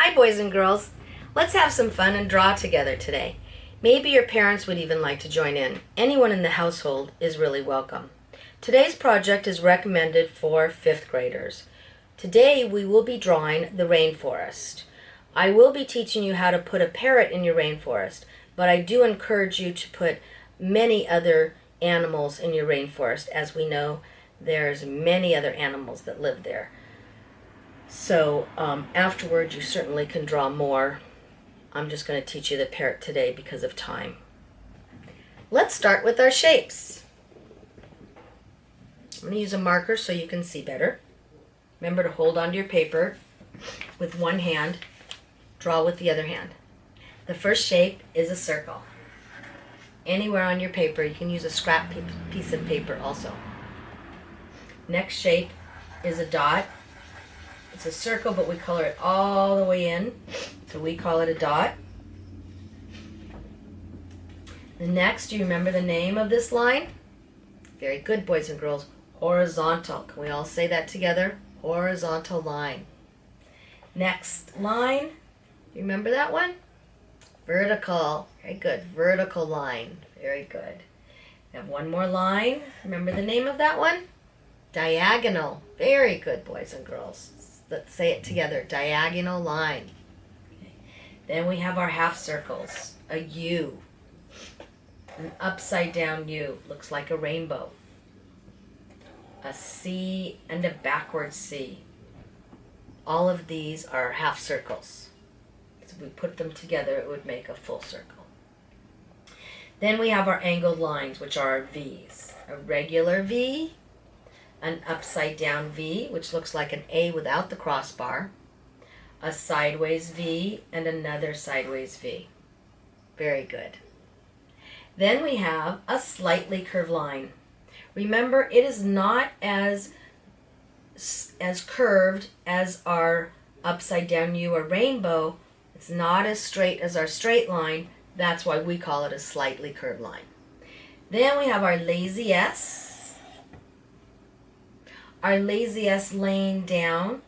Hi boys and girls. Let's have some fun and draw together today. Maybe your parents would even like to join in. Anyone in the household is really welcome. Today's project is recommended for 5th graders. Today we will be drawing the rainforest. I will be teaching you how to put a parrot in your rainforest, but I do encourage you to put many other animals in your rainforest. As we know, there's many other animals that live there. So afterwards you certainly can draw more. I'm just going to teach you the parrot today because of time. Let's start with our shapes. I'm going to use a marker so you can see better. Remember to hold onto your paper with one hand, draw with the other hand. The first shape is a circle. Anywhere on your paper, you can use a scrap piece of paper also. Next shape is a dot. It's a circle, but we color it all the way in, so we call it a dot. The next, do you remember the name of this line? Very good, boys and girls. Horizontal. Can we all say that together? Horizontal line. Next line, do you remember that one? Vertical. Very good. Vertical line. Very good. We have one more line. Remember the name of that one? Diagonal. Very good, boys and girls. Let's say it together. Diagonal line. Okay. Then we have our half circles. A U. An upside down U. Looks like a rainbow. A C and a backward C. All of these are half circles. So if we put them together, it would make a full circle. Then we have our angled lines, which are our V's. A regular V, an upside down V, which looks like an A without the crossbar, a sideways V, and another sideways V. Very good. Then we have a slightly curved line. Remember, it is not as curved as our upside down U or rainbow. It's not as straight as our straight line. That's why we call it a slightly curved line. Then we have our lazy S. Our lazy S laying down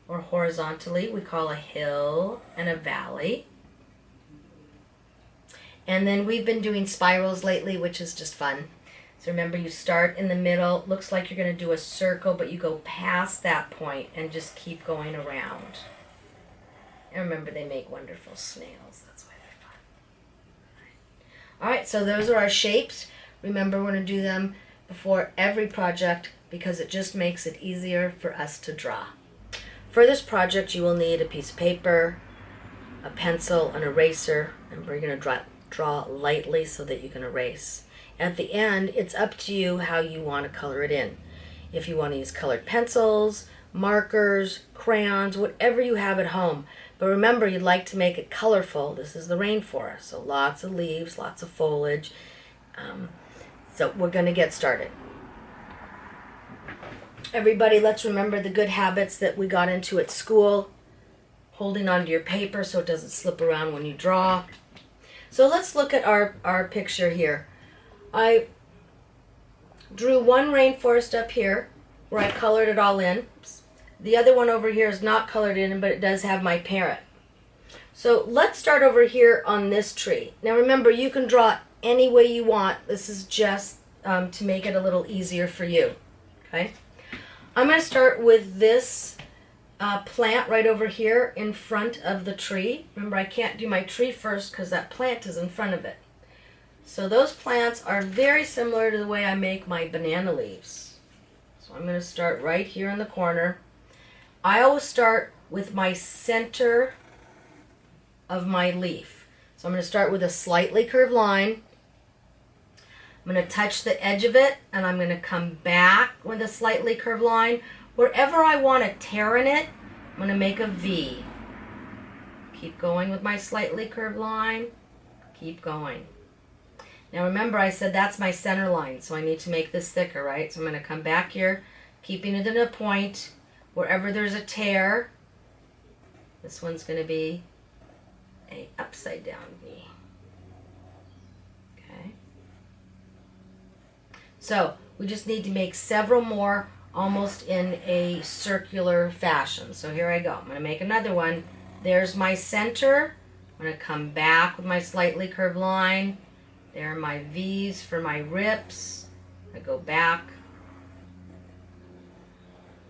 or horizontally, we call a hill and a valley. And then we've been doing spirals lately, which is just fun. So remember, you start in the middle. Looks like you're going to do a circle, but you go past that point and just keep going around. And remember, they make wonderful snails. That's why they're fun. All right, so those are our shapes. Remember, we're going to do them before every project, because it just makes it easier for us to draw. For this project, you will need a piece of paper, a pencil, an eraser, and we're going to draw lightly so that you can erase. At the end, it's up to you how you want to color it in. If you want to use colored pencils, markers, crayons, whatever you have at home. But remember, you'd like to make it colorful. This is the rainforest, so lots of leaves, lots of foliage. So we're going to get started. Everybody, let's remember the good habits that we got into at school. Holding onto your paper so it doesn't slip around when you draw. So let's look at our picture here. I drew one rainforest up here where I colored it all in. The other one over here is not colored in, but it does have my parrot. So let's start over here on this tree. Now remember, you can draw any way you want. This is just to make it a little easier for you. Okay? I'm going to start with this plant right over here in front of the tree. Remember, I can't do my tree first because that plant is in front of it. So those plants are very similar to the way I make my banana leaves. So I'm going to start right here in the corner. I always start with my center of my leaf. So I'm going to start with a slightly curved line. I'm going to touch the edge of it, and I'm going to come back with a slightly curved line. Wherever I want to tear in it, I'm going to make a V. Keep going with my slightly curved line. Keep going. Now remember, I said that's my center line, so I need to make this thicker, right? So I'm going to come back here, keeping it in a point. Wherever there's a tear, this one's going to be an upside down V. So we just need to make several more almost in a circular fashion. So here I go. I'm going to make another one There's my center. I'm going to come back with my slightly curved line. There are my V's for my rips. I go back.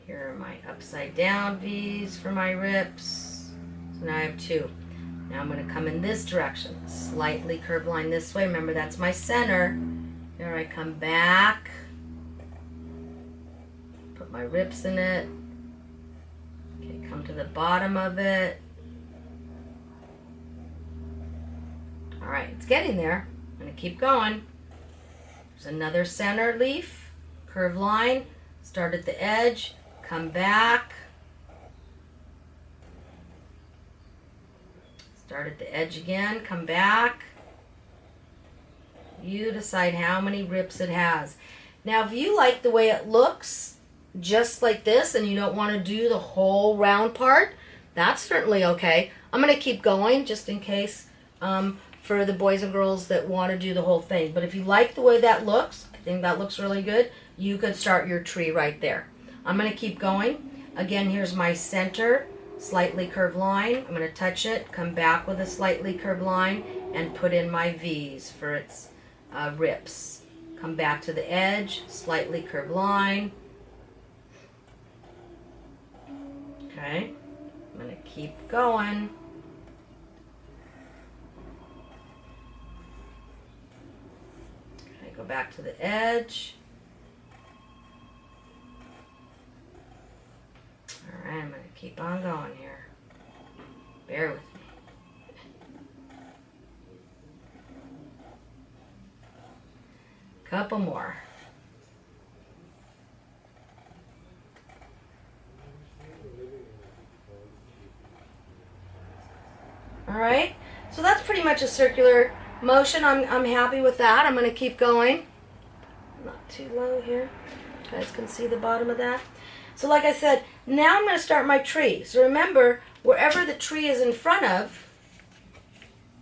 Here are my upside down V's for my rips. So now I have 2. Now I'm going to come in this direction. Slightly curved line this way. Remember, that's my center. There I come back. Put my rips in it. Okay, come to the bottom of it. Alright, it's getting there. I'm going to keep going. There's another center leaf. Curved line. Start at the edge. Come back. Start at the edge again. Come back. You decide how many rips it has. Now, if you like the way it looks, just like this, and you don't want to do the whole round part, that's certainly okay. I'm going to keep going just in case for the boys and girls that want to do the whole thing. But if you like the way that looks, I think that looks really good, you could start your tree right there. I'm going to keep going. Again, here's my center, slightly curved line. I'm going to touch it, come back with a slightly curved line, and put in my V's for its rips. Come back to the edge, slightly curved line. Okay, I'm going to keep going. Okay, go back to the edge. Alright, I'm going to keep on going here. Bear with me. Couple more. Alright, so that's pretty much a circular motion. I'm happy with that. I'm going to keep going. Not too low here. You guys can see the bottom of that. So like I said, now I'm going to start my tree. So remember, wherever the tree is in front of,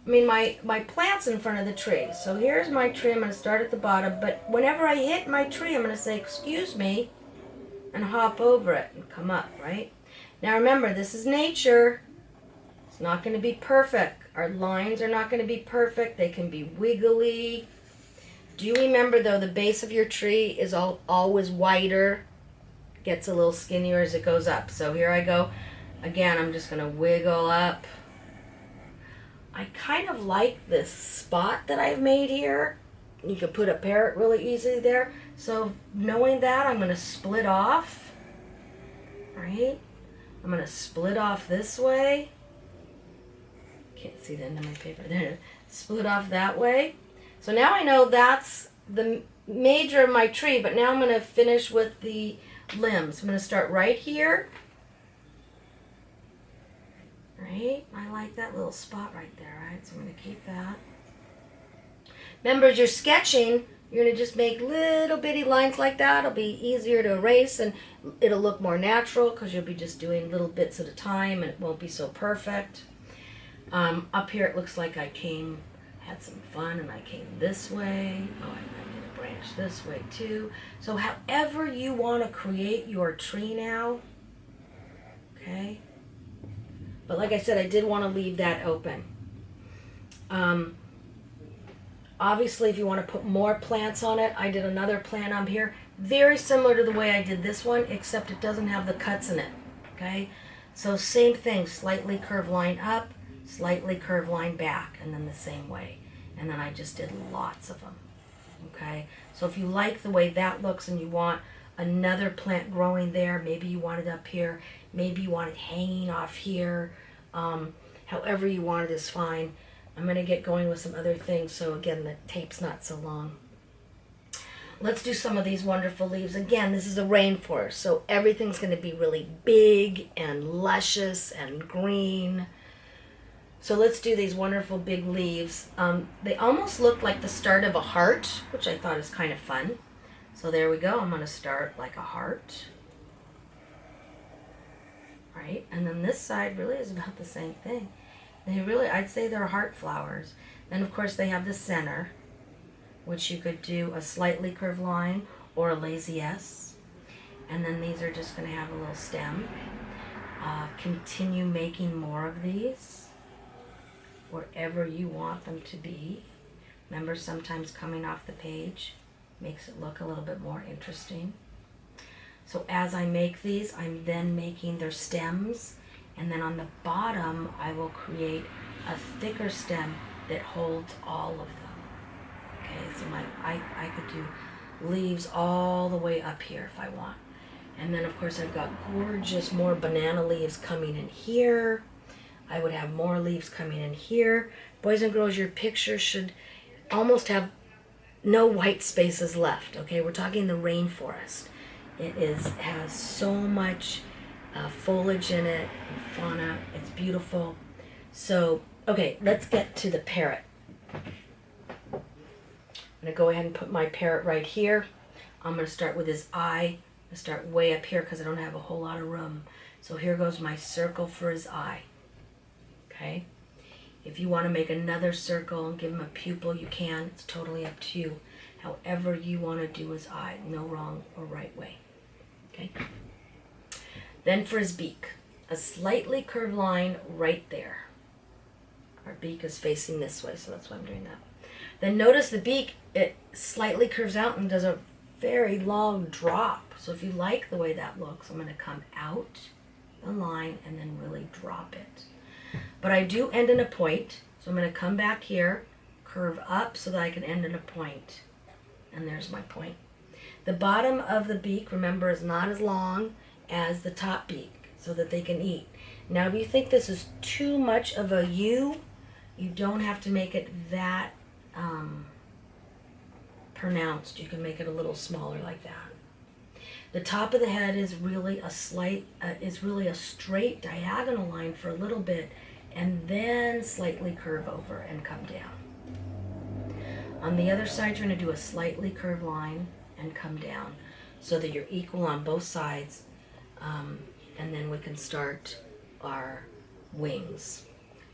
my plant's in front of the tree. So here's my tree. I'm going to start at the bottom. But whenever I hit my tree, I'm going to say, excuse me, and hop over it and come up, right? Now remember, this is nature. It's not going to be perfect. Our lines are not going to be perfect. They can be wiggly. Do remember, though, the base of your tree is always wider. Gets a little skinnier as it goes up. So here I go. Again, I'm just going to wiggle up. I kind of like this spot that I've made here. You can put a parrot really easily there. So knowing that, I'm going to split off. Right? I'm going to split off this way. Can't see the end of my paper there. Split off that way. So now I know that's the major of my tree, but now I'm going to finish with the limbs. I'm going to start right here. Right? I like that little spot right there, right? So I'm going to keep that. Remember, as you're sketching, you're going to just make little bitty lines like that. It'll be easier to erase, and it'll look more natural because you'll be just doing little bits at a time, and it won't be so perfect. Up here, it looks like I had some fun, and I came this way. Oh, I did a branch this way too. So however you want to create your tree now, okay? But like I said, I did want to leave that open. Obviously, if you want to put more plants on it, I did another plant on here. Very similar to the way I did this one, except it doesn't have the cuts in it, okay? So same thing, slightly curved line up, slightly curved line back, and then the same way. And then I just did lots of them, okay? So if you like the way that looks and you want another plant growing there, maybe you want it up here, maybe you want it hanging off here, however you want it is fine. I'm going to get going with some other things, so again, the tape's not so long. Let's do some of these wonderful leaves. Again, this is a rainforest, so everything's going to be really big and luscious and green. So let's do these wonderful big leaves. They almost look like the start of a heart, which I thought is kind of fun. So there we go. I'm going to start like a heart. Right? And then this side really is about the same thing. I'd say they're heart flowers. Then of course they have the center, which you could do a slightly curved line or a lazy S. And then these are just going to have a little stem. Continue making more of these wherever you want them to be. Remember, sometimes coming off the page makes it look a little bit more interesting. So as I make these, I'm then making their stems, and then on the bottom I will create a thicker stem that holds all of them. Okay, so I could do leaves all the way up here if I want. And then of course I've got gorgeous more banana leaves coming in here. I would have more leaves coming in here. Boys and girls, your picture should almost have no white spaces left. Okay, we're talking the rainforest. It has so much foliage in it, and fauna. It's beautiful. So, okay, let's get to the parrot. I'm going to go ahead and put my parrot right here. I'm going to start with his eye. I'm going to start way up here because I don't have a whole lot of room. So here goes my circle for his eye. Okay? If you want to make another circle and give him a pupil, you can. It's totally up to you. However you want to do his eye. No wrong or right way. Okay? Then for his beak, a slightly curved line right there. Our beak is facing this way, so that's why I'm doing that. Then notice the beak, it slightly curves out and does a very long drop. So if you like the way that looks, I'm going to come out the line and then really drop it. But I do end in a point, so I'm going to come back here, curve up so that I can end in a point. And there's my point. The bottom of the beak, remember, is not as long as the top beak so that they can eat. Now, if you think this is too much of a U, you don't have to make it that pronounced. You can make it a little smaller like that. The top of the head is really a straight diagonal line for a little bit, and then slightly curve over and come down. On the other side, you're going to do a slightly curved line and come down so that you're equal on both sides, and then we can start our wings.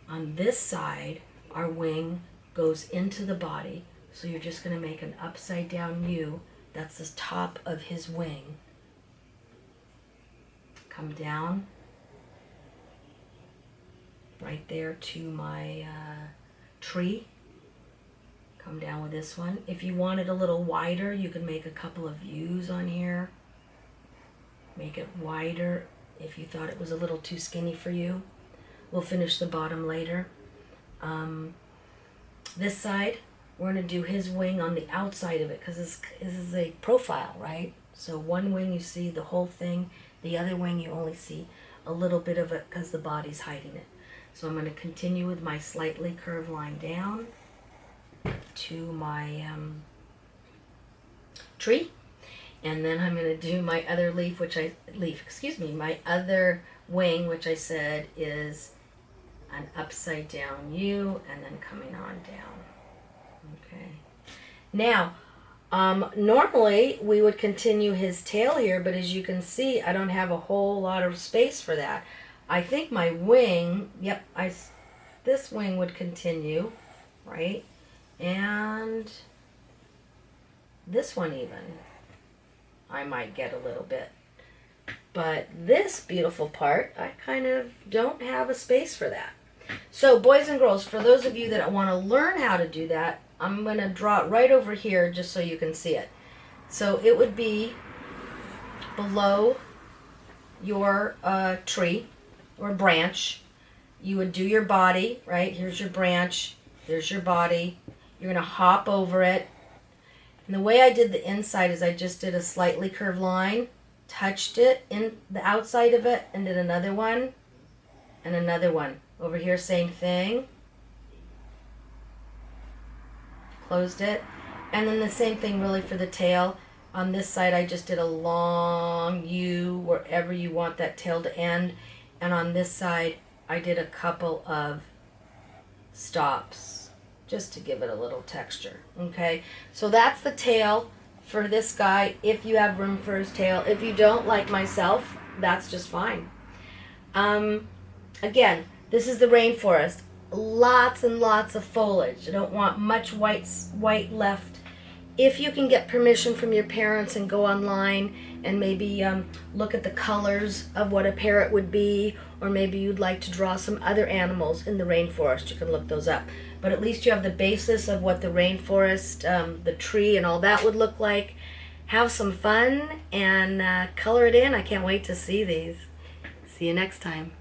On this side, our wing goes into the body, so you're just going to make an upside down U. That's the top of his wing. Come down right there to my tree. Come down with this one. If you want it a little wider, you can make a couple of U's on here. Make it wider if you thought it was a little too skinny for you. We'll finish the bottom later. This side, we're going to do his wing on the outside of it because this is a profile, right? So one wing you see the whole thing. The other wing you only see a little bit of it because the body's hiding it. So I'm going to continue with my slightly curved line down to my tree, and then I'm going to do my other my other wing, which I said is an upside down U, and then coming on down. Okay. Now, normally we would continue his tail here, but as you can see, I don't have a whole lot of space for that. I think my wing, this wing would continue, right? And this one even, I might get a little bit. But this beautiful part, I kind of don't have a space for that. So boys and girls, for those of you that want to learn how to do that, I'm going to draw it right over here just so you can see it. So it would be below your tree or branch. You would do your body, right? Here's your branch, there's your body. You're going to hop over it. And the way I did the inside is I just did a slightly curved line, touched it in the outside of it, and did another one and another one. Over here, same thing. Closed it. And then the same thing really for the tail. On this side, I just did a long U wherever you want that tail to end. And on this side, I did a couple of stops just to give it a little texture. Okay, so that's the tail for this guy if you have room for his tail. If you don't, like myself, that's just fine. Again, this is the rainforest. Lots and lots of foliage. I don't want much white left if you can get permission from your parents and go online and maybe look at the colors of what a parrot would be, or maybe you'd like to draw some other animals in the rainforest, you can look those up. But at least you have the basis of what the rainforest, the tree and all that would look like. Have some fun and color it in. I can't wait to see these. See you next time.